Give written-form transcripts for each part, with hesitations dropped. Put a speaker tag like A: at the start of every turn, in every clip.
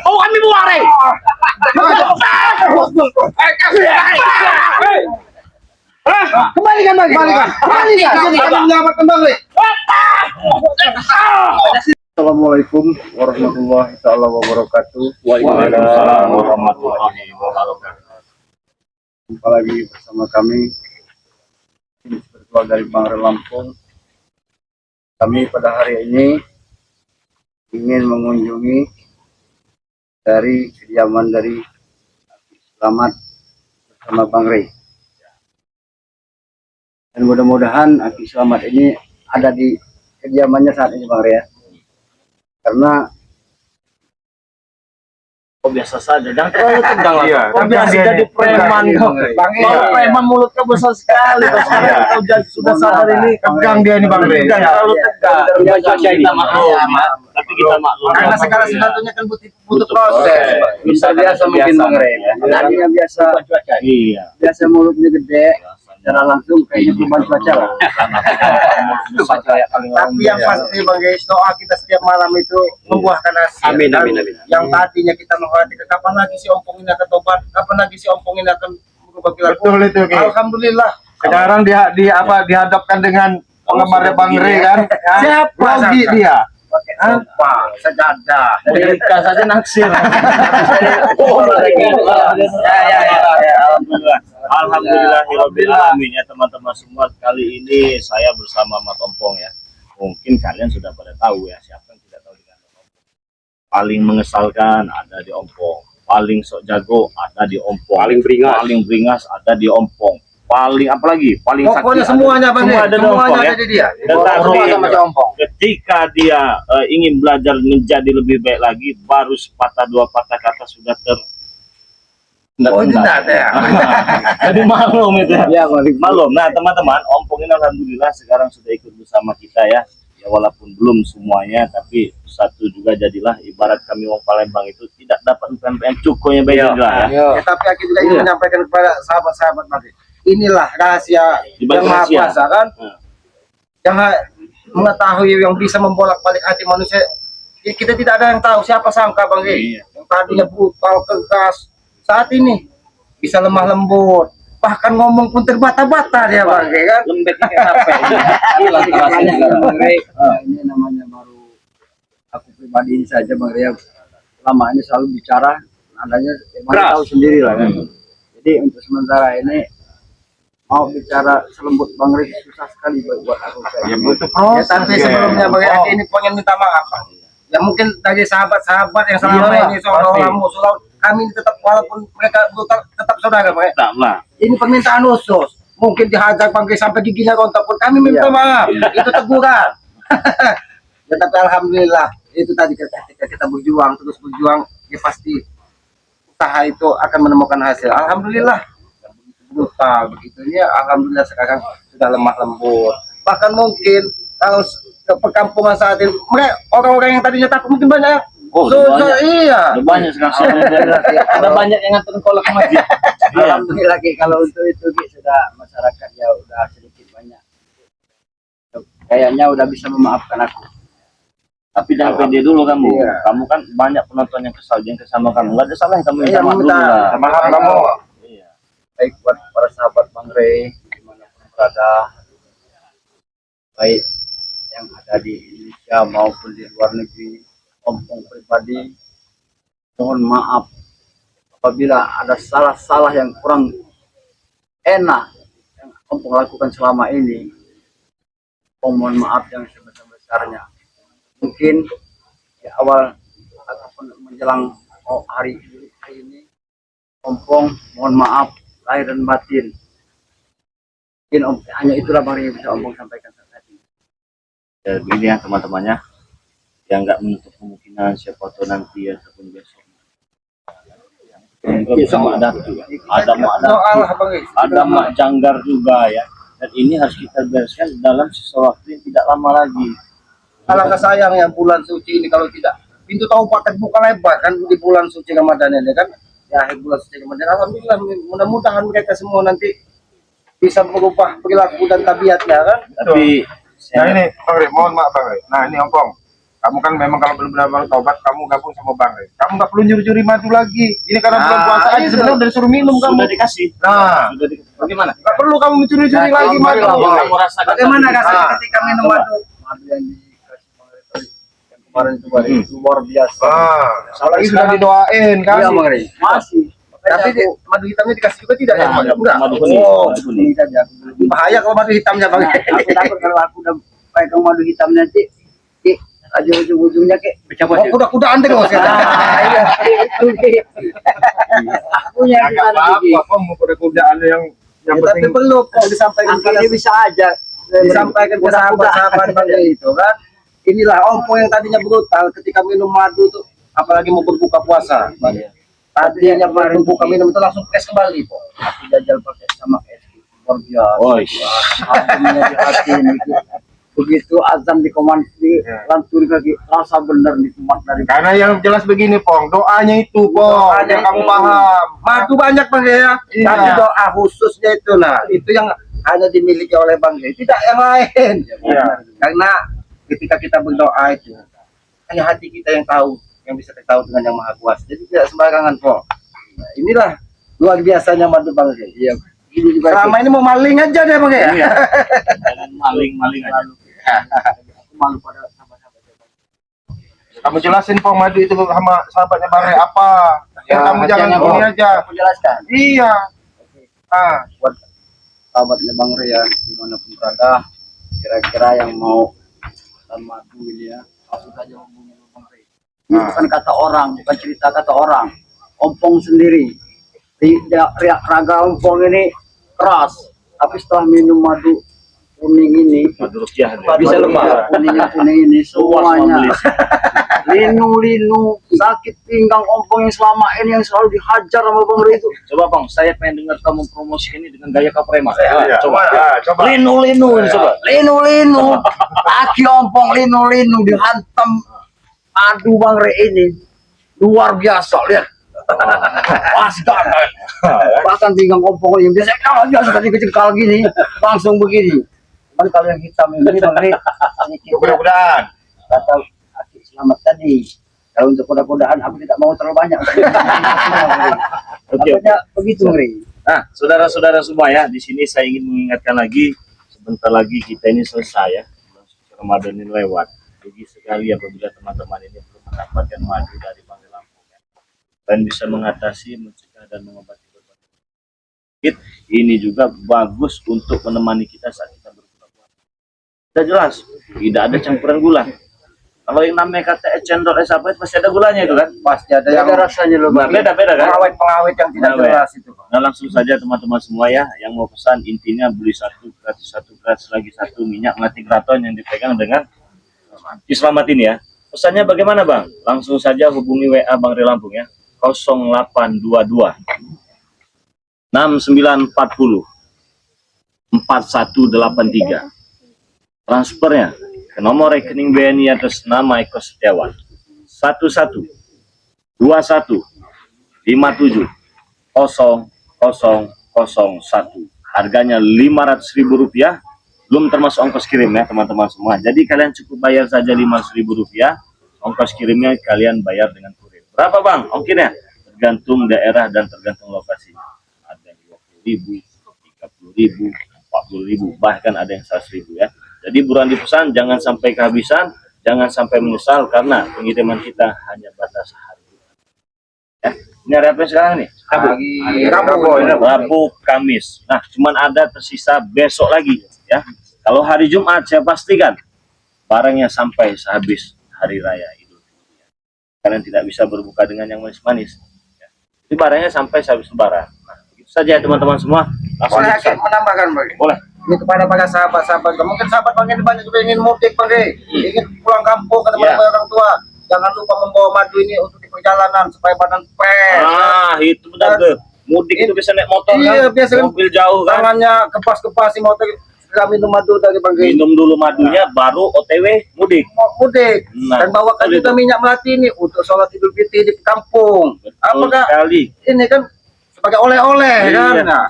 A: Oh, kami buang deh. Kembalikan, kembali.
B: Assalamualaikum warahmatullahi wabarakatuh.
A: Waalaikumsalam warahmatullahi wabarakatuh.
B: Jumpa lagi bersama kami tim spiritual dari Bangre Lampung. Kami pada hari ini ingin mengunjungi dari kediaman dari Selamat bersama Bang Rey. Dan mudah-mudahan Aki Selamat ini ada di kediamannya saat ini Bang Rey ya. Karena
A: Biasa saja, jangan terlalu tegang lah.
B: Iya,
A: Kau biasa jadi preman kau. Preman mulutnya besar sekali. Kau sudah sadar ini tegang dia ini Bang Rey. Jangan terlalu tegang. Kita maklum, tapi kita maklum.
B: karena segala sesuatunya kan butuh proses. Bisa biasa mungkin Bang Rey. Tadinya biasa
A: Iya.
B: biasa mulutnya gede, secara langsung kayaknya perubahan cuaca lah. Tapi yang pasti Bang Guys, doa kita setiap malam itu membuahkan hasil.
A: Amin,
B: Dan
A: amin, amin.
B: yang tadinya kita mengkhawatirkan kapan lagi si Ompong ini akan tobat, kapan lagi si Ompong ini akan berubah perilaku.
C: Betul itu, Ki.
B: Alhamdulillah.
C: Sekarang dihadapkan dengan penggemarnya Bang Rey kan.
B: Siapa
C: Logi
B: sangka?
C: dia.
B: Pakai apa? Sejadah.
A: Mereka saja naksir. Alhamdulillah. Alhamdulillahirobbilalamin ya teman-teman semua. Kali ini saya bersama Mas Ompong ya. Mungkin kalian sudah pada tahu ya, siapa yang tidak tahu dengan Ompong. Paling mengesalkan ada di Ompong. Paling sok jago ada di Ompong. Paling beringas ada di Ompong. Paling apalagi paling
B: Pokoknya
A: sakti
B: semuanya Bang
A: semua
B: Guys,
A: ada di Ompong
B: semuanya
A: ya.
B: ada di dia.
A: Tetapi
B: sama si Ompong.
A: ketika dia ingin belajar menjadi lebih baik lagi, baru sepatah dua patah kata sudah
B: Oh, itu tidak ada ya.
A: jadi maklum itu ya.
B: Iya,
A: Maklum. Nah teman-teman, Ompong ini alhamdulillah sekarang sudah ikut bersama kita ya. Ya walaupun belum semuanya, tapi satu juga jadilah ibarat kami orang Palembang itu tidak dapat pempek cukonya baik lah ya.
B: Tapi aku juga ingin menyampaikan kepada sahabat-sahabat nanti. Inilah rahasia
A: Di balik
B: yang maha
A: rahasia.
B: kuasa kan. Yang mengetahui yang bisa membolak-balik hati manusia. Ya, kita tidak ada yang tahu, siapa sangka Bang Rey. Yang tadinya brutal, keras, saat ini bisa lemah lembut. Bahkan ngomong pun terbata-bata dia Bang Rey kan.
A: Lembeknya kayak apa ini?
B: Bang Rey, ini namanya baru aku pribadi ini saja Bang Rey. Lama ini selalu bicara, nadanya Bang tahu sendiri lah kan. Jadi untuk sementara ini mau bicara selembut Bang Rey susah sekali buat aku. Ya, tapi sebelumnya Bang Rey ini pengen minta maaf Bang. Ya mungkin dari sahabat-sahabat yang selama ini seolah-olah musuh, kami tetap walaupun mereka brutal tetap saudara Bang Rey.
A: Tak lah.
B: Ini permintaan khusus. Mungkin dihajar Bang Rey sampai giginya rontok pun kami minta maaf. Itu teguran. Ya, tapi alhamdulillah itu tadi ketika kita berjuang terus berjuang, ya pasti usaha itu akan menemukan hasil. Alhamdulillah. Brutal begitunya, alhamdulillah sekarang sudah lemah lembut. Bahkan mungkin kalau ke perkampungan saat ini, mereka orang-orang yang tadinya takut mungkin banyak. Iya.
A: Udah banyak sekarang. Ada banyak yang nganterin kolak ke masjid.
B: Alhamdulillah Ki, kalau untuk itu Ki, sudah masyarakat ya udah sedikit banyak. Kayaknya udah bisa memaafkan aku.
A: Tapi jangan pede dulu kamu.
B: Iya.
A: Kamu kan banyak penonton yang kesal yang sama kamu. Enggak ada salah yang kamu minta
B: Iya,
A: maaf dulu
B: minta
A: lah.
B: maaf kamu.
A: Iya.
B: Baik buat para sahabat Bang Rey dimanapun berada, baik yang ada di Indonesia maupun di luar negeri, Ompong pribadi mohon maaf apabila ada salah-salah yang kurang enak yang Ompong lakukan selama ini. Mohon maaf yang sebesar-besarnya. Mungkin di awal ataupun menjelang hari ini Ompong mohon maaf lahir dan batin. Mungkin hanya itulah Bang yang bisa Ompong sampaikan saat ini.
A: Ya begini ya teman-temannya. Yang nggak menutup kemungkinan siapa tahu nanti ataupun besok. Sama ada juga. Ada Mak Janggar juga ya. Dan ini harus kita bereskan dalam sisa waktu yang tidak lama lagi.
B: Alangkah sayangnya bulan suci ini kalau tidak
D: pintu taubat terbuka lebar kan di bulan suci Ramadan ini kan. Di akhir bulan suci Ramadan, alhamdulillah mudah-mudahan mereka semua nanti bisa berubah perilaku dan tabiatnya kan.
A: Tapi
C: Nah ini Bang Rey, mohon maaf Bang Rey. Nah ini Ompong, kamu kan memang kalau benar-benar taubat, kamu gabung sama Bang Rey. Kamu nggak perlu nyuri-nyuri madu lagi. Ini karena bulan puasa aja sebenarnya udah disuruh minum kamu.
A: sudah dikasih.
C: Nah,
A: Sudah dikasih. Bagaimana?
C: nggak perlu kamu mencuri-curi lagi madu.
A: Kamu rasakan
D: Bagaimana
A: tadi?
D: rasanya
C: Ah.
D: ketika minum madu? Madu yang dikasih Bang Rey tadi, yang kemarin itu Bang Rey, itu luar biasa.
C: Apalagi sudah didoain kan.
D: Iya Bang Rey. Masih. Tapi madu hitamnya dikasih juga tidak ya?
A: Enggak,
D: Enggak.
A: madu kuning.
D: Oh,
A: Madu kuning.
D: kuning saja. Bahaya kalau madu hitamnya Bang Rey. Aku takut kalau aku udah pegang madu hitam nanti, aja ujung-ujungnya kayak
B: Pecah-pecah.
D: kuda-kudaan terus. Iya. Aku yang
C: Nggak apa-apa, kok mau kuda-kudaan yang
D: Ya, tapi
C: penting.
D: perlu kok disampaikan
B: Akhirnya bisa aja.
D: disampaikan ke sahabat-sahabat Bang itu kan. Inilah ompong yang tadinya brutal ketika minum madu tuh, apalagi mau berbuka puasa. Bang. Tadinya baru berbuka minum itu langsung es kembali kok. Aku jajal pakai sama es luar biasa.
A: Woish.
D: Akhirnya di hati ini. Begitu azan di lantur lagi rasa bener nikmat dari
C: Karena yang jelas begini, Pong, doanya itu, Pong,
D: Doanya
C: yang kamu
D: itu.
C: paham.
D: madu banyak Bang ya.
C: Iya.
D: Tapi doa khususnya itu nah, itu yang hanya dimiliki oleh Bang Gay, tidak yang lain.
C: Iya.
D: Karena ketika kita berdoa itu hanya hati kita yang tahu, yang bisa kita tahu dengan yang Maha Kuasa. Jadi tidak sembarangan kok. Nah, inilah luar biasanya madu Bang Gay. Iya. Ini juga selama ini mau maling aja deh Bang Gay.
A: Iya. Jangan maling-maling aja.
D: Aku malu pada sahabat-sahabat.
C: Kamu jelasin, Pong, madu itu sama sahabatnya Bang Rey apa? Ya, kamu jangan
D: hatinya,
C: gini
D: Pong.
C: aja.
D: Aku jelaskan.
C: Iya. Ah,
D: Buat sahabatnya Bang Rey ya, dimanapun berada, kira-kira yang mau madu ini ya, langsung saja hubungi Bang Rey. Ini bukan kata orang, bukan cerita kata orang, ompong sendiri. Tidak raga ompong ini keras, tapi setelah minum madu kuning ini,
A: Madu rupiah.
D: bisa lemah. Kuning ini semuanya. Linu-linu, sakit pinggang ompong yang selama ini yang selalu dihajar sama Bang Rey itu.
A: Coba Bang, saya pengen dengar kamu promosi ini dengan gaya kaprema.
C: iya.
A: Coba.
C: Coba.
A: Linu-linu coba.
D: Linu-linu, kaki ompong linu-linu dihantam madu Bang Rey ini luar biasa, lihat. Asgan. Bahkan pinggang ompong yang biasa tadi kecengkal gini, langsung begini. Kan kalau yang hitam ini Bang Rey sedikit
C: Mudah-mudahan.
D: kata Aki Selamat tadi. Kalau untuk kuda-kudaan aku tidak mau terlalu banyak.
A: Oke.
D: Makanya begitu Rey.
A: Nah, saudara-saudara semua ya, di sini saya ingin mengingatkan lagi, sebentar lagi kita ini selesai ya, bulan suci Ramadan ini lewat. Rugi sekali apabila teman-teman ini belum mendapatkan madu dari Bang Rey Lampung ya. Dan bisa mengatasi, mencegah dan mengobati berbagai penyakit. Ini juga bagus untuk menemani kita saat kita berbuka puasa. Sudah jelas, tidak ada campuran gula. Kalau yang namanya kata es cendol, es apa, pasti ada gulanya itu kan?
D: Pasti ada yang
B: rasanya loh, Bang.
A: Beda-beda kan?
D: pengawet-pengawet yang tidak
A: Pengawet.
D: jelas itu.
A: Nah, langsung saja teman-teman semua ya, yang mau pesan intinya beli satu gratis lagi satu minyak mati graton yang dipegang dengan Selamat ini ya. Pesannya bagaimana Bang? Langsung saja hubungi WA Bang Rey Lampung ya, 0822 6940 4183. Transfernya ke nomor rekening BNI atas nama Eko Setiawan 11 21 57 0001. Harganya Rp500.000, belum termasuk ongkos kirim ya teman-teman semua. Jadi kalian cukup bayar saja Rp500.000, ongkos kirimnya kalian bayar dengan kurir. Berapa Bang ongkirnya? Tergantung daerah dan tergantung lokasinya. Ada Rp20.000, Rp30.000, Rp40.000, bahkan ada yang Rp100.000 ya. Jadi buruan dipesan, jangan sampai kehabisan, jangan sampai menyesal karena pengiriman kita hanya batas hari. Ya, ini hari apa sekarang nih? Rabu, Kamis. Nah, cuman ada tersisa besok lagi ya. Kalau hari Jumat saya pastikan barangnya sampai sehabis hari raya Idul Fitri. Kalian tidak bisa berbuka dengan yang manis-manis. Ya. Jadi barangnya sampai sehabis Lebaran. Nah, begitu saja ya teman-teman semua. Langsung
D: Boleh
A: dipesan.
D: Aki menambahkan Bang Rey?
A: Boleh.
D: Ini kepada para sahabat-sahabat, mungkin sahabat Bang Rey banyak juga ingin mudik Bang Rey, ingin pulang kampung ketemu
A: Ya.
D: dengan orang tua. Jangan lupa membawa madu ini untuk di perjalanan supaya badan fresh.
A: Ah, itu benar tuh. Mudik itu bisa naik motor
D: Iya,
A: kan?
D: biasa kan.
A: Mobil jauh kan?
D: Tangannya kepas-kepas si motor kami minum madu dari Bang Rey.
A: Minum dulu madunya, baru OTW mudik.
D: Mau mudik
A: Nah,
D: dan bawakan
A: betul
D: juga
A: itu.
D: minyak melati ini untuk sholat Idul Fitri di kampung.
A: Betul
D: Apakah
A: sekali.
D: ini kan sebagai oleh-oleh
A: Iya.
D: kan? Nah,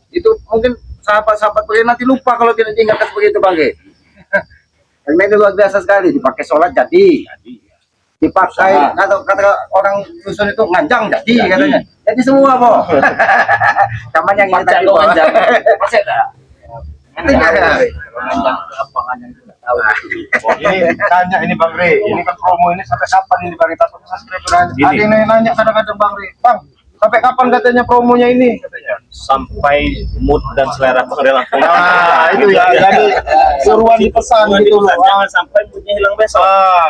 D: itu mungkin sahabat-sahabat boleh nanti lupa kalau tidak diingatkan seperti itu Bang Rey. Karena itu luar biasa sekali, dipakai sholat jadi,
A: Jadi,
D: dipakai kata orang dusun itu nganjang jadi katanya. Jadi semua boh. Kaman yang ini tadi boh.
A: masih ada.
D: Itu ya.
C: Oh, ini tanya ini Bang Rey, ini kan promo ini sampai kapan ini Bang Rey? Takut subscriber aja.
A: Gini.
C: Ada yang nanya kadang-kadang Bang Rey, Bang, sampai kapan katanya promonya ini? Katanya.
A: Sampai mood dan selera pengadilan.
C: Nah, itu ya, jadi suruhan dipesan gitu loh.
A: Jangan sampai moodnya hilang besok.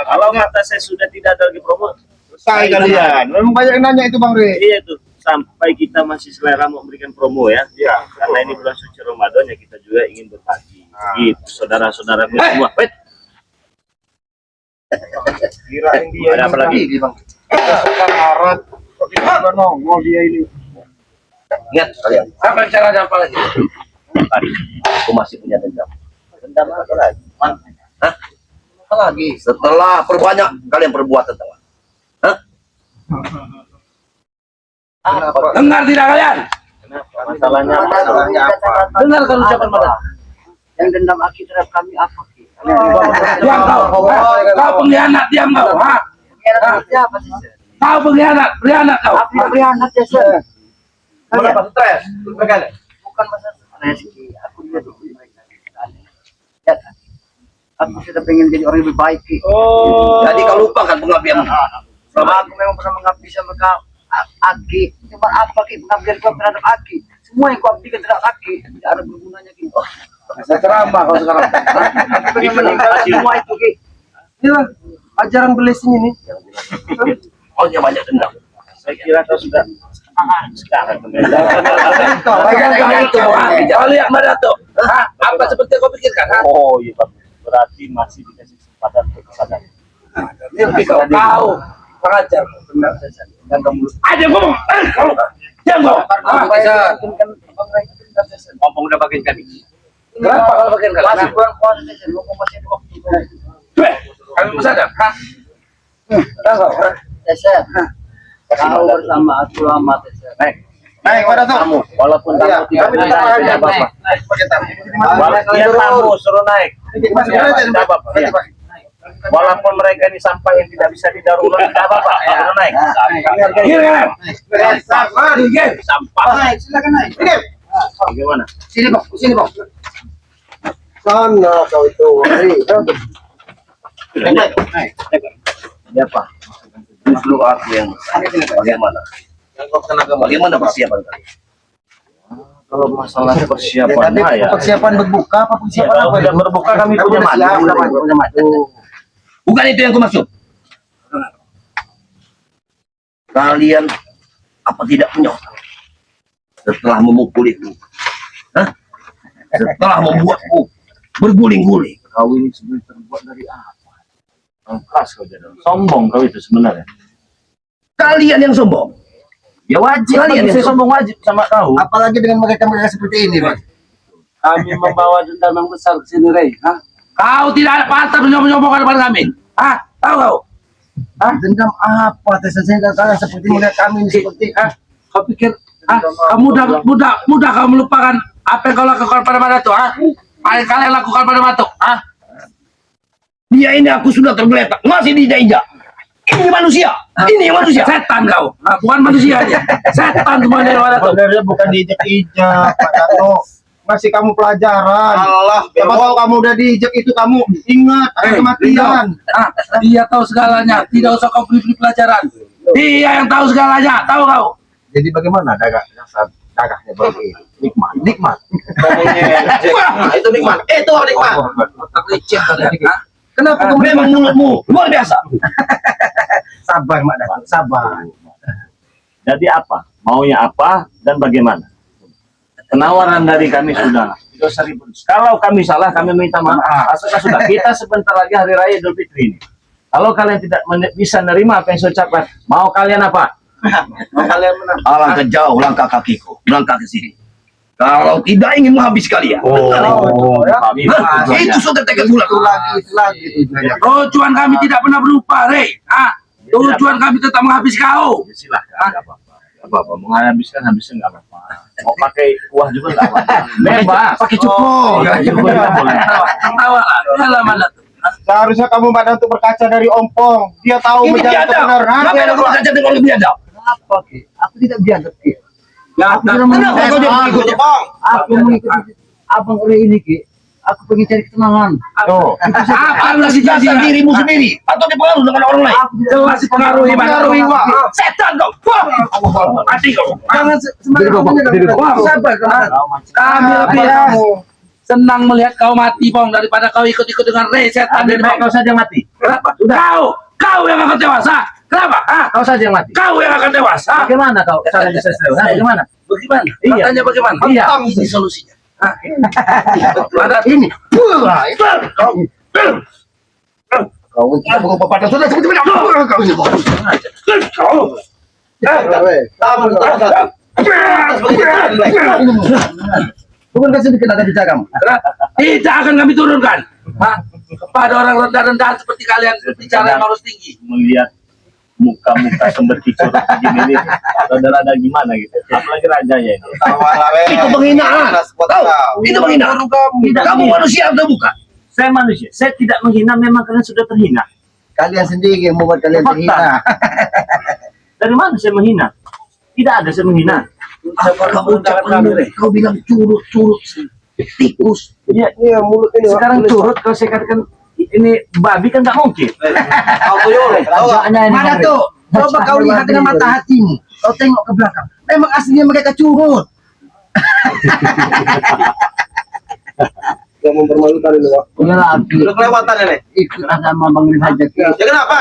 A: Kalau kata saya sudah tidak ada lagi promo,
C: Selesai kalian. Memang banyak yang nanya itu Bang Rey.
A: iya itu. Sampai kita masih selera mau memberikan promo ya.
C: Iya.
A: Karena ini bulan suci Ramadan ya, kita juga ingin berbagi. Gitu, saudara-saudara semua. Wait,
C: Kirain dia
A: ada apa lagi?
C: Bang. Sekarat. Kok kita nongol dia ini.
E: Ingat kalian, apa caranya apa lagi?
A: Tadi
E: Aku masih punya dendam.
A: dendam apa lagi?
E: Hah? Apa lagi? Setelah perbanyak kalian perbuat tentang Hah? Dengar tidak kalian?
A: Kenapa? Masalahnya apa?
C: Masalahnya apa?
E: Dengar kan ucapan mana?
D: Yang dendam Aki terhadap kami apa? Ki?
E: Diam kau. Kau pengkhianat, diam kau. Ha?
D: Siapa sih?
E: Kau pengkhianat, berkhianat kau.
D: Aku yang berianak ya, Sir.
E: Kenapa stres?
D: Bukan masalah stres, Ki. Aku juga dulu mereka. Ya, aku sudah pengen jadi orang yang lebih baik, Ki.
E: Jadi kau lupakan pengabdian.
D: Sama aku memang pernah mengabdi sama kau. Aki, cuma apa Ki pengabdian kau terhadap Aki? Semua yang kau abdikan terhadap Aki tidak ada bergunanya Ki.
C: Saya ceramah kalau sekarang.
D: Aku pengen meninggalkan semua itu Ki.
C: Inilah ajaran blessing ini.
E: Kau punya banyak dendam.
A: Saya kira kau sudah sekarang.
E: Kau lihat mana tuh? Hah? Apa seperti yang kau pikirkan? Ha?
A: Oh iya, Pak. Berarti masih dikasih kesempatan untuk kesadaran.
E: Tapi kau pengajar. Ada ngomong. Kau diam kau.
D: Ngomong udah bagian kami.
E: Kenapa kalau bagian kalian?
D: Masih bulan puasa saja, lu masih ada waktu.
E: Kalian sadar? Hah?
D: Teser, kau bersama aku lama Teser.
C: Naik pada tuh.
A: Tamu, walaupun tamu tidak
C: Tapi tetap
A: naik,
C: aja
A: tidak apa-apa.
C: naik sebagai tamu.
A: Walaupun dia tamu suruh naik.
C: Masih ada aja,
A: Tidak apa-apa.
C: Nanti,
A: Iya.
C: Pak.
A: Walaupun mereka ini sampah yang tidak bisa didaur ulang, tidak apa-apa. Suruh naik. Kami hargai.
E: Kiri kalian.
C: Sabar.
A: Sampah.
C: Naik, silakan naik. Ini.
A: Bagaimana?
D: Sini Bang, sini Bang.
C: Sana kau itu.
E: Ya Pak. Justru aku yang bagaimana? Bagaimana persiapan kalian?
A: Kalau masalah persiapan ya.
C: Persiapan berbuka apa persiapan
A: Kalau
C: apa?
A: tidak berbuka kami punya madu.
E: Bukan itu yang kumaksud. Kalian apa tidak punya otak? Setelah memukuliku, hah? Setelah membuatku berguling-guling,
A: Kau ini sebenarnya terbuat dari apa? Keras kau jadi. Sombong kau itu sebenarnya.
E: kalian yang sombong.
A: Ya wajib.
E: Kalian
A: Saya
E: yang
A: sombong wajib sama kau.
C: Apalagi dengan mereka-mereka seperti ini, Pak.
D: Kami membawa dendam yang besar ke sini, Rey. Hah?
E: Kau tidak ada pantas menyombong-nyombongkan kepada kami. Hah? Tahu kau?
C: Dendam apa? Sehingga kalian seperti melihat kami ini seperti
E: Kau pikir, mudah kau melupakan apa yang kau lakukan pada Madatuk? Apa yang kalian lakukan pada Madatuk? Dia ini aku sudah tergeletak, masih diinjak-injak. Ini manusia, ini manusia. Setan kau, bukan manusia aja. Setan semua dari Madatuk.
C: sebenarnya bukan diijek-ijek, Pak Dato. Masih kamu pelajaran. Allah, kalau kamu udah diijek itu kamu ingat ada kematian.
E: Dia tahu segalanya, tidak usah kau beri pelajaran. Dia yang tahu segalanya, tahu kau?
C: Jadi bagaimana dagangnya bagi nikmat.
E: Wah, itu nikmat. Itu nikmat. Aku licin kalian.
C: Kenapa kamu
E: Memang mulutmu luar biasa.
C: sabar, Mak Dato, sabar.
A: Jadi apa? Maunya apa dan bagaimana? Penawaran dari kami sudah. Kalau kami salah, kami minta maaf. Sudah. Kita sebentar lagi hari raya Idul Fitri ini. Kalau kalian tidak bisa nerima apa yang saya ucapkan, mau kalian apa?
C: Mau kalian menang.
E: Alangkah jauh langkah kakiku, melangkah ke sini. Kalau tidak ingin menghabis kalian.
A: Kami
E: Hah? Itu sudah tekad bulat.
D: Itu lagi tujuannya.
E: Tujuan kami tidak pernah berubah, Rey. Tujuan kami tetap menghabis kau.
A: Ya, silahkan, nggak apa-apa. Nggak apa-apa, mau habiskan nggak apa-apa. Mau pakai kuah juga nggak apa-apa. Bebas.
E: Pakai cukup. Tawa lah. Dalam mana tuh?
C: Seharusnya kamu Mbak untuk berkaca dari Ompong. Dia tahu
E: Ini
C: menjadi
E: biadab.
C: kebenaran.
E: Kenapa ada kurang kaca dengan biadab?
D: Apa Ki? Aku tidak biadab Ki.
E: Ya, kenapa kau jadi pengikutnya?
D: Aku mengikuti abang Uri ini Ki. Aku pengen cari ketenangan.
C: Tuh.
E: Apa lagi jasa dirimu sendiri atau dipengaruhi dengan orang lain? Jelas dipengaruhi
C: Pengaruhi, Wak.
E: Setan kau. Mati kau.
D: Jangan sembarangan. Sabar
E: Kami lebih senang melihat kau mati, Bong, daripada kau ikut-ikut dengan Rey setan.
A: Lebih baik kau saja mati.
E: Kenapa? Kau yang akan dewasa. Kenapa?
A: Kau saja yang mati.
E: Kau yang akan dewasa.
A: Bagaimana kau cara bisa bagaimana?
E: Bagaimana?
A: Iya.
E: Katanya bagaimana?
A: Iya.
E: Ini solusinya. Ada ini.
D: Kau kita bukan bapak sudah seperti ini. Bukan kasih bikin ada bicara kamu.
E: Tidak akan kami turunkan. Kepada orang rendah-rendah seperti kalian bicara yang harus tinggi.
A: Melihat muka-muka sumber kicau begini ini ada gimana gitu. Apalagi rajanya ini.
E: Itu penghinaan. Tahu? Itu penghinaan. Kamu manusia atau bukan?
A: Saya manusia. Saya tidak menghina, memang kalian sudah terhina.
D: Kalian sendiri yang membuat kalian terhina.
A: Dari mana saya menghina? Tidak ada saya menghina.
E: Apa kau ucapkan ini? Kau bilang curut-curut tikus.
A: Iya, mulut ini. Sekarang turut kalau saya katakan ini babi kan nggak mungkin.
D: Mana tuh? Coba kau lihat dengan mata hatimu. Kau tengok ke belakang. Memang aslinya mereka curut.
C: Yang mempermalukan ini, Wak.
D: Punya lagi.
C: Udah kelewatan ini.
D: Ikut sama Bang Rin aja.
C: Ya kenapa?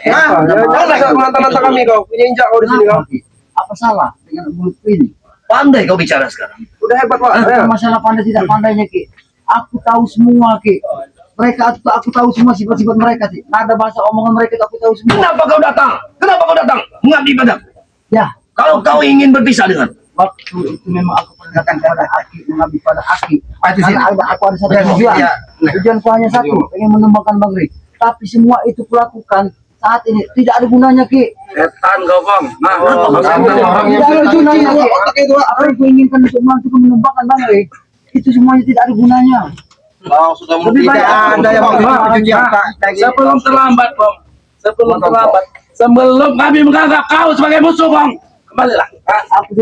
C: Jangan mantap-mantap kami kau. Punya injak kau di sini kau.
D: Apa salah dengan mulut ini?
E: Pandai kau bicara sekarang.
C: Udah hebat, Pak.
D: Masalah pandai tidak pandainya Ki. Aku tahu semua Ki. Mereka aku tahu semua sifat-sifat mereka sih. Ada bahasa omongan mereka aku tahu semua.
E: Kenapa kau datang? Kenapa kau datang? Mengabdi padaku.
D: Ya,
E: Kalau kau ingin berpisah dengan
D: waktu itu memang aku pernah datang kepada Aki, mengabdi pada Aki.
E: Itu sih.
D: Karena aku ada satu tujuan. Tujuanku hanya satu, pengen mengembangkan Bang Ri. Tapi semua itu kulakukan saat ini tidak ada gunanya Ki.
E: setan kau, Bang.
D: Tidak ada gunanya Ki. Apa yang kuinginkan untuk mengembangkan Bang Ri, itu semuanya tidak ada gunanya.
C: Kau sudah
D: Lebih baik
C: ada yang
E: Sebelum terlambat, Bang. Sebelum terlambat. Sebelum kami menganggap kau sebagai musuh, Bang. Kembalilah.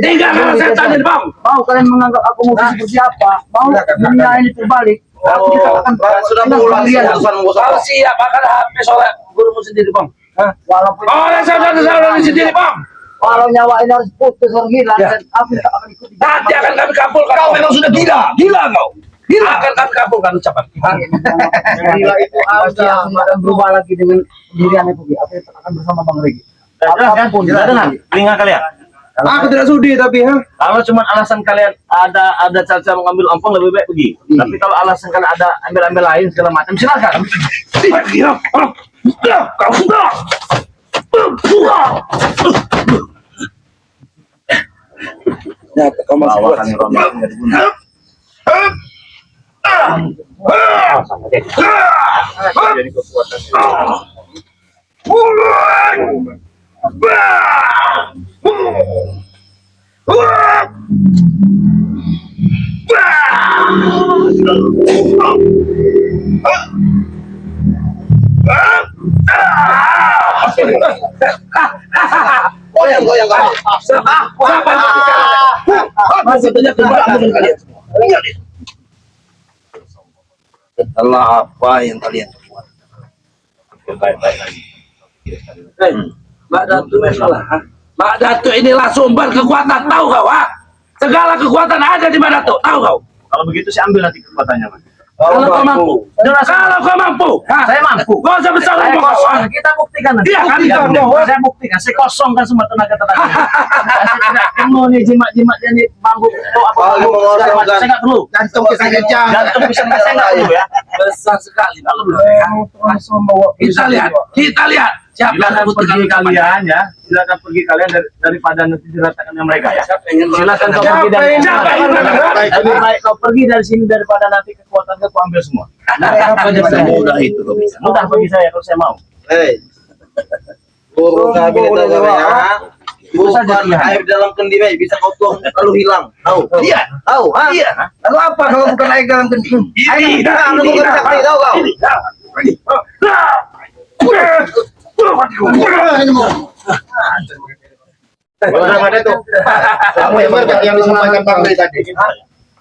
E: Tinggalkan setan ini, Bang.
D: Mau kalian menganggap aku musuh seperti apa? Mau dunia ini terbalik? Aku tidak akan
C: sudah mengulang
E: Kalau siap akan habis oleh gurumu sendiri, Bang.
D: walaupun
E: Oleh saudara-saudara sendiri, Bang.
D: kalau nyawa ini harus putus orang hilang dan aku tidak akan ikut.
E: Nanti akan kami kabulkan. Kau memang sudah gila. Gila kau. Gila. Akan kami kabulkan ucapan.
D: Gila itu akan berubah lagi dengan pendirian itu. Aku akan bersama Bang Regi.
A: Apapun, dengar telinga kalian.
C: Aku tidak sudi tapi
A: Kalau cuma alasan kalian ada cara mengambil ompong lebih baik pergi. Tapi kalau alasan kalian ada ambil lain segala macam silakan.
E: Gila. Kau sudah.
C: ya kau masih kuat.
A: Bawakan rombongan nggak diguna. Jadi kekuatan.
C: Goyang kau.
E: Masih banyak kebanggaan kalian semua. Lihat itu. Setelah apa yang kalian buat?
A: Baik-baik lagi.
E: Mbak Datu salah. Mbak Datu inilah sumber kekuatan, tahu kau? Segala kekuatan ada di Mbak Datu, tahu kau?
A: Kalau begitu saya ambil nanti kekuatannya, Mas.
E: Kalau kau mampu, kalau kau mampu,
A: Saya mampu.
E: kau usah besar
A: Saya
E: ngomong,
A: kosong.
E: kawan.
A: Kita buktikan nanti.
E: Iya, kami
A: Saya
E: tidak
A: buktikan. Saya buktikan. Saya kosongkan semua tenaga-tenaga. Saya tidak perlu nih jimat-jimat yang nih bambu.
C: Oh,
A: Saya nggak perlu.
C: Jantung pisang kencang.
A: Jantung pisang saya nggak perlu ya.
E: besar sekali, tak perlu. Kita lihat Siapa
A: Silakan
E: yang
A: pergi kalian ya. Silakan pergi kalian daripada nanti diratakan dengan mereka ya. Silakan kau
E: Siapa
A: pergi dari
E: yang- siapa yang berangkat?
A: Lebih baik kau pergi dari sini daripada nanti kekuatan kau ambil semua.
E: Mudah itu kok bisa.
A: Mudah bagi saya kalau saya mau.
B: Hei, burung kami bukan air dalam kendi bisa kau tuang lalu hilang. Tahu?
E: Iya.
B: Tahu? Hah?
E: Iya.
B: Lalu apa kalau bukan air dalam kendi? Air
E: Ini,
B: dalam
E: ini,
B: kendi sakti tahu kau?
C: Bagaimana itu? Kamu yang disampaikan Bang Rey tadi.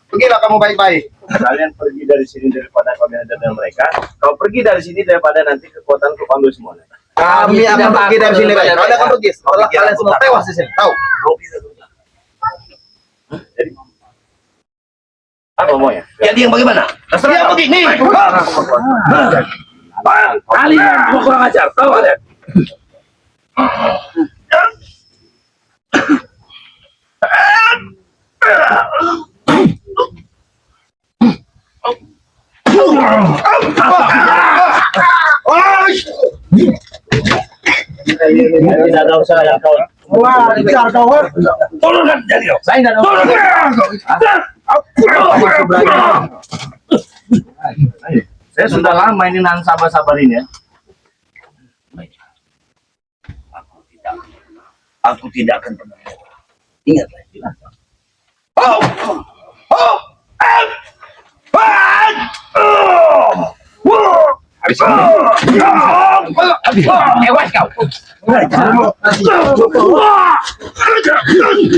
C: Pergilah kamu baik-baik.
A: Kalian pergi dari sini daripada kau berada dengan mereka. Kau pergi dari sini daripada nanti kekuatan kau ambil semua.
B: Kami akan pergi dari sini. Kalian akan pergi. Setelah kalian semua tewas di sini. Tahu?
A: Jadi apa maunya?
E: Jadi yang bagaimana? Dia begini. Kalian mau kurang ajar, tahu kalian?
A: Tidak ada usaha yang kau.
C: Wah, bicara kau.
E: Turunkan jadi kau.
A: Saya tidak ada usaha. Ayo. Saya sudah lama ini nahan sabar-sabar ini ya.
E: Aku tidak akan pernah. Ingat lagi. Oh, oh,
A: Ewas kau.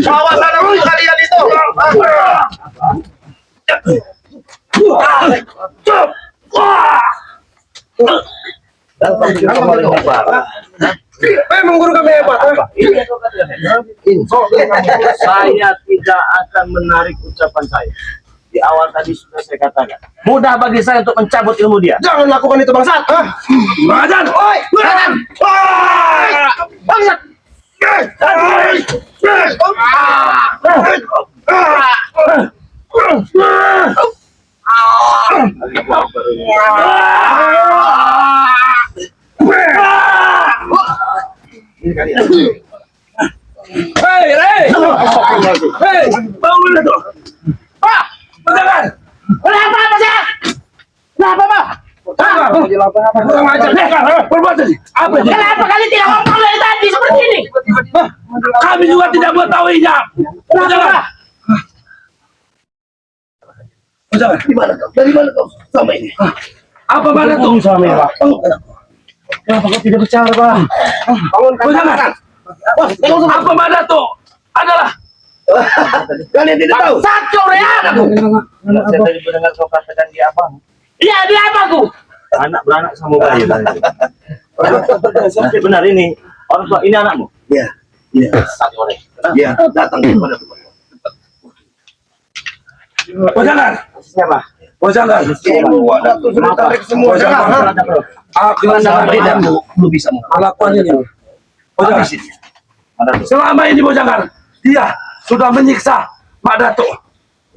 C: Awas ada kalian itu. Memang guru kami hebat.
A: Saya tidak akan menarik ucapan saya. Di awal tadi sudah saya katakan. Mudah bagi saya untuk mencabut ilmu dia.
C: Jangan lakukan itu bangsat.
E: Rajan, oi, Rajan,
C: Bangsat.
E: hei, bangun tuh. Pak, jangan. Kenapa sih? Kenapa Pak? Kurang ajar, berbuat tadi. Apa ini? Kenapa kalian tidak ngomong dari tadi seperti ini? Kami juga tidak mengetahuinya. Kenapa? Jangan. Di mana kau? Dari mana kau? Sama ini. Apa mana tuh?
A: Suami Pak. Kenapa kau tidak bicara Pak?
E: Jangan. Apa mana tuh? Adalah kalian tidak tahu. Satu ya.
A: Saya tadi mendengar kau katakan dia apa?
E: Iya, dia apa ku?
A: Anak beranak sama bayi. Tapi benar ini orang tua ini anakmu.
E: Iya. Iya. Iya, datang kepada jangan.
A: Siapa?
E: Jangan.
C: Sudah tarik semua. Jangan.
E: Aku tidak belum bisa melakukannya. Jangan. Selama ini jangan. Dia sudah menyiksa Pak Dato.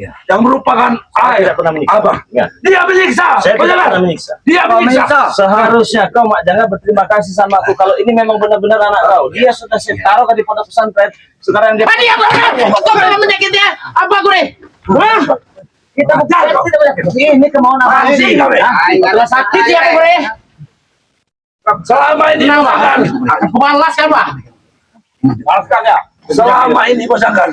A: Ya.
E: Yang merupakan
A: Saya
E: ayah
A: tidak pernah menyiksa.
E: Abang.
A: Ya.
E: Dia menyiksa.
A: Saya tidak
E: Jangan.
A: pernah menyiksa.
E: Dia menyiksa.
A: Seharusnya kau Mak Jangga berterima kasih sama aku kalau ini memang benar-benar anak kau. Dia sudah saya taruh di pondok pesantren. Sekarang dia.
E: Dia kau pernah menyakiti apa gue?
A: Kita ini kemauan apa sih?
E: Kalau sakit ya gue. Selama ini jangan. Aku balas kan Pak? Balaskan ya. Selama ini jangan.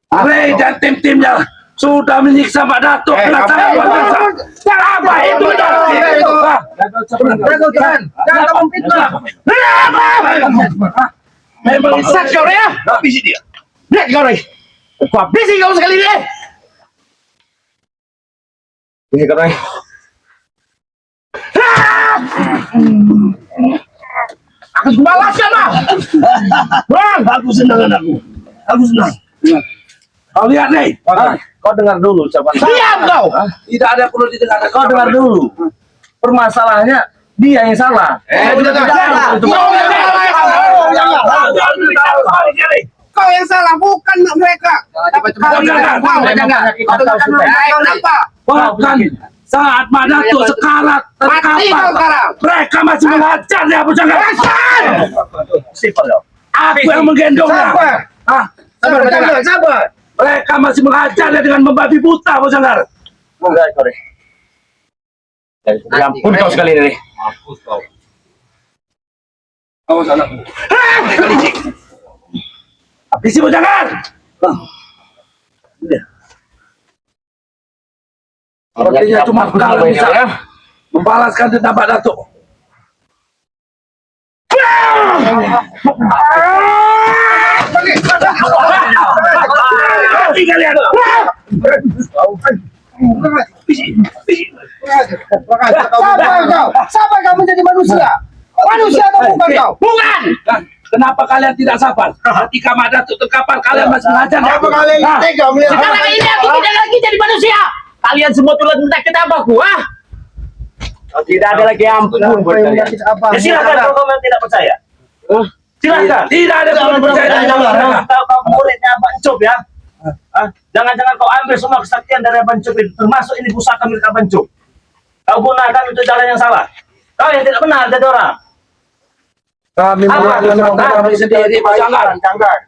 E: Ray dan tim-timnya sudah menyiksa Pak Dato. Apa itu? Jangan memfitnah. Memang isak kau ya? Habisi dia. Lihat kau Ray. Kau habisi kau sekali ini.
A: Ini kau.
E: Aku balas ya Bang. Bang, aku senang anakku. Aku senang. Kau lihat nih.
A: Kau dengar dulu ucapan saya.
E: Diam kau. Tidak ada perlu didengar.
A: Kau dengar dulu. Permasalahannya dia yang salah. Saya
C: tidak
A: tidak
C: salah.
A: tahu.
C: Kau yang salah, bukan mereka.
E: Jangan.
C: Kau kenapa?
E: Bahkan Saat Madatuk sekarat terkapar, mereka masih mengajar ya Abu Janggar.
A: Simpel ya.
E: Aku yang menggendongnya. Ah,
C: Sabar.
E: mereka masih mengajar dengan membabi buta Abu Janggar.
A: Enggak, sorry. Ya ampun kau sekali ini.
B: Mampus kau.
E: Awas anakmu. Habisi Abu Janggar. Sepertinya cuma kau bisa membalaskan dendam Pak Datuk. Mati kalian.
C: Sabar kau menjadi manusia. Manusia atau bukan kau?
E: Bukan. Kenapa kalian tidak sabar? Ketika Madatuk terkapar kalian masih mengajar.
C: Apa kalian tega melihat?
F: Sekarang ini aku tidak lagi jadi manusia. Kalian semua turut minta kenapa aku, ah?
A: Tidak ada lagi ampun buat kalian. Ya, silakan kalau kamu tidak percaya. Silakan.
E: Tidak ada yang percaya dengan mereka.
A: Kau muridnya Abang Cup ya. Jangan-jangan kau ambil semua kesaktian dari Abang Cup itu, termasuk ini pusaka milik Abang Cup. Kau gunakan untuk jalan yang salah. Kau yang tidak benar jadi orang.
E: Kami melakukan kami sendiri Pak Janggar.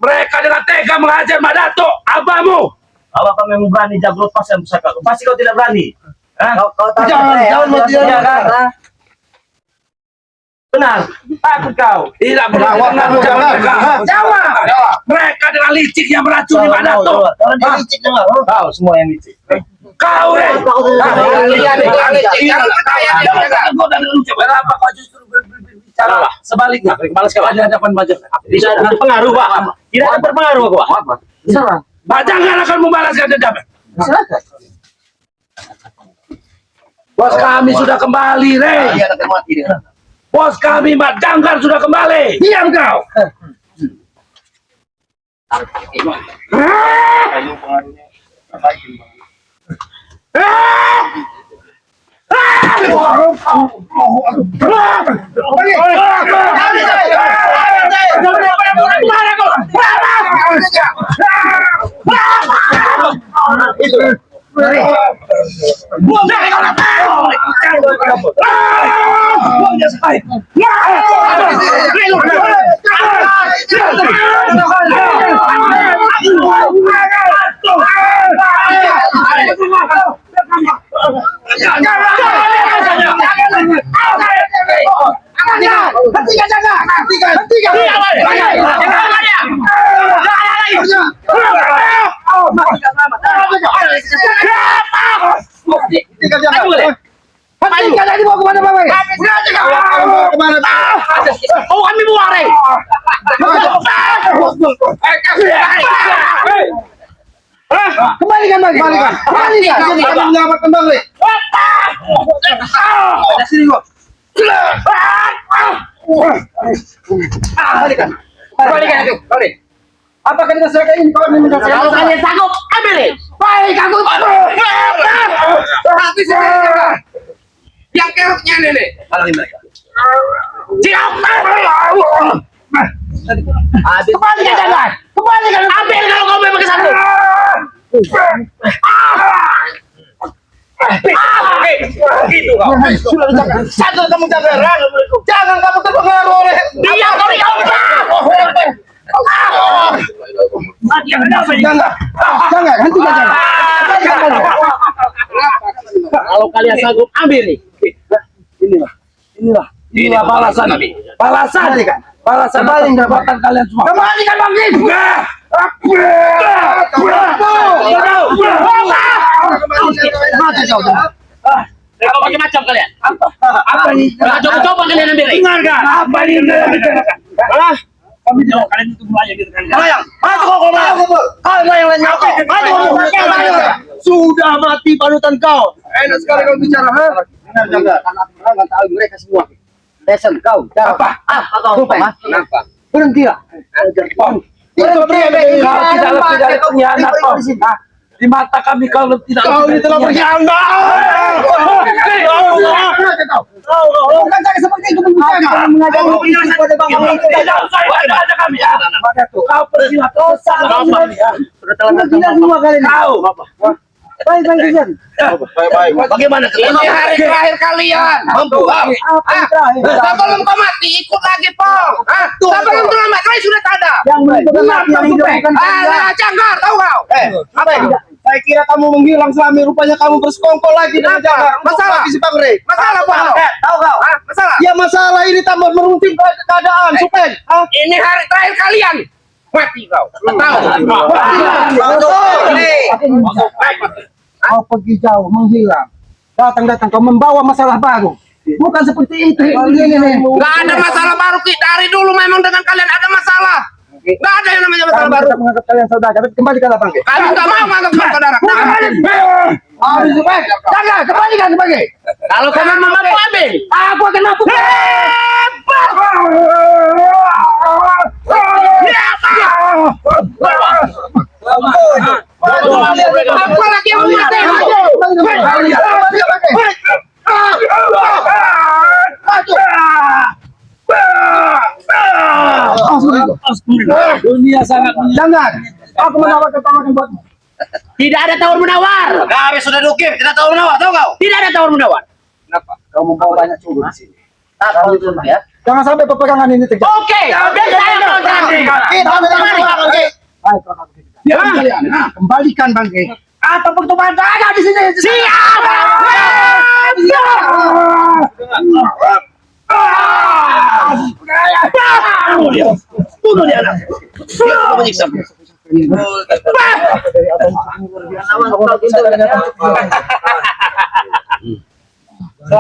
E: Mereka dengan tega mengajar Madatuk, abamu.
A: Kalau kau memang berani jago lepas yang pusaka, pasti kau tidak berani.
C: Jangan mati
A: kan? Benar, takut kau.
E: Tidak benar.
C: Jawab.
E: Mereka dengan licik yang meracuni Madatuk.
A: Kau semua yang licik.
E: Kau kenapa kau justru berbicara sebaliknya? Ada hadapan Pak Janggar.
A: Tidak ada pengaruh, Pak. Tidak ada berpengaruh, Pak.
E: Pak Janggar akan membalaskan dendam. Bos kami sudah kembali, Rey. Bos kami, Pak Janggar sudah kembali. Diam kau.
F: Oh, kami buang, Rey.
C: Kembalikan. Kami menyelamat kembali.
F: Kembalikan aku.
C: Apakah kita serahkan ini kau ingin
F: Kalau kalian sanggup, ambil nih.
C: Baik, aku.
F: Yang keruknya ini.
E: Halangi mereka.
F: Kembalikan jangan. Kembalikan. Ambil kalau kau memang kesanggup.
A: Gitu kau.
C: Sadar kamu Janggar. Jangan kamu terpengaruh oleh
F: Diam kau di kau.
C: Jangan, hentikan jangan.
F: Kalau kalian sanggup, ambil nih.
E: Inilah balasan. Balasan paling dapatkan kalian semua.
C: Kembalikan Bang Lim.
F: Kau macam-macam kalian.
E: Apa ini?
F: Coba kalian ambil nih.
E: Dengarkan. Apa ini? Kami tahu kalian itu melayang gitu kan.
C: Kau yang lain apa? Sudah mati panutan kau. Enak sekali kau bicara, ha?
D: Karena aku tahu mereka semua. Lesen kau.
E: Apa?
D: Kau kenapa? Berhentilah.
E: Kau tidak lebih dari pengkhianat kau. Di mata kami kau tidak
C: Kau ini telah berkhianat. Bukan saya seperti itu berbicara.
E: Tidak usah ada kami ya. Kau pergilah kau salah kami ya.
C: Tidak semua kali ini.
E: Kau Baik-baik saja.
C: Baik-baik.
F: Bagaimana
E: Ini hari terakhir kalian.
F: membuang?
E: Apa yang terakhir? Sebelum kau mati ikut lagi Pong. Sebelum kau mati kalian sudah tak ada.
D: Yang menentukan mati yang hidup bukan kalian.
E: Janggar tahu kau?
C: Apa itu? Saya kira kamu menghilang selama rupanya kamu bersekongkol lagi dengan
E: Apa?
C: Jabar.
E: Masalah?
C: Si Bang Rey.
E: Masalah Pong.
D: Tahu kau?
E: Masalah?
C: Ya masalah ini tambah merunting keadaan, Supeng.
E: Ini hari terakhir kalian. Mati kau. Tahu?
D: Kau pergi jauh, menghilang. Datang-datang kau membawa masalah baru. Bukan seperti itu.
E: Gak ada masalah baru Ki. Dari dulu memang dengan kalian ada masalah. Gak ada yang namanya masalah baru.
D: Kita menganggap kalian saudara, tapi kembali ke lapang.
E: Kami gak mau menganggap saudara. Jangan, kembalikan sebagai. Kalau kamu mampu ambil, aku akan mampu. Apa lagi yang mati?
D: Dunia sangat jangan. Aku menawarkan tawaran buatmu.
F: Tidak ada tawar menawar.
A: Kami sudah dukir, tidak tahu menawar, tahu kau?
F: Tidak ada tawar menawar.
D: Kenapa? Kau membawa banyak curu di sini.
F: Tahu itu ya.
D: Jangan sampai peperangan ini terjadi.
F: Oke, dan saya mau jadi.
D: Baik, kalau begitu.
E: Diam kalian.
D: Kembalikan bangke.
F: Apa pertemuan ada di sini? Siap. Bunuh dia anak. Dia menyiksa.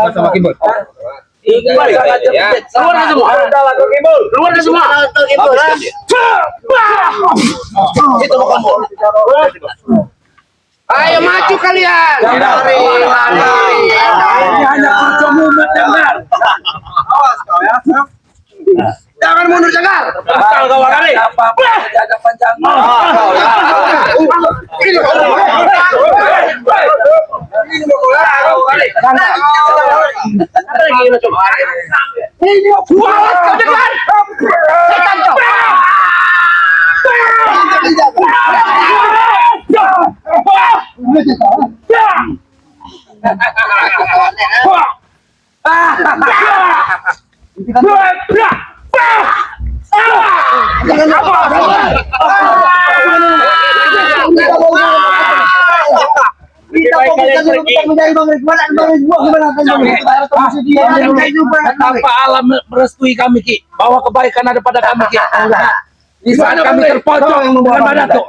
D: Sama Kimbol.
F: Keluar semua. Keluar semua.
A: Itu bukan bol.
E: Ayo maju kalian.
D: Lari. Ini hanya kunjungmu mendengar.
E: Jangan mundur Janggar.
F: Betul kau kali.
D: Apa-apa jaga panjang.
E: Ini buat kau dengar. Setan kau.
D: Tanpa alam merestui kami Ki, bahwa kebaikan ada pada kami Ki. Di saat kami terpojok dengan Badato.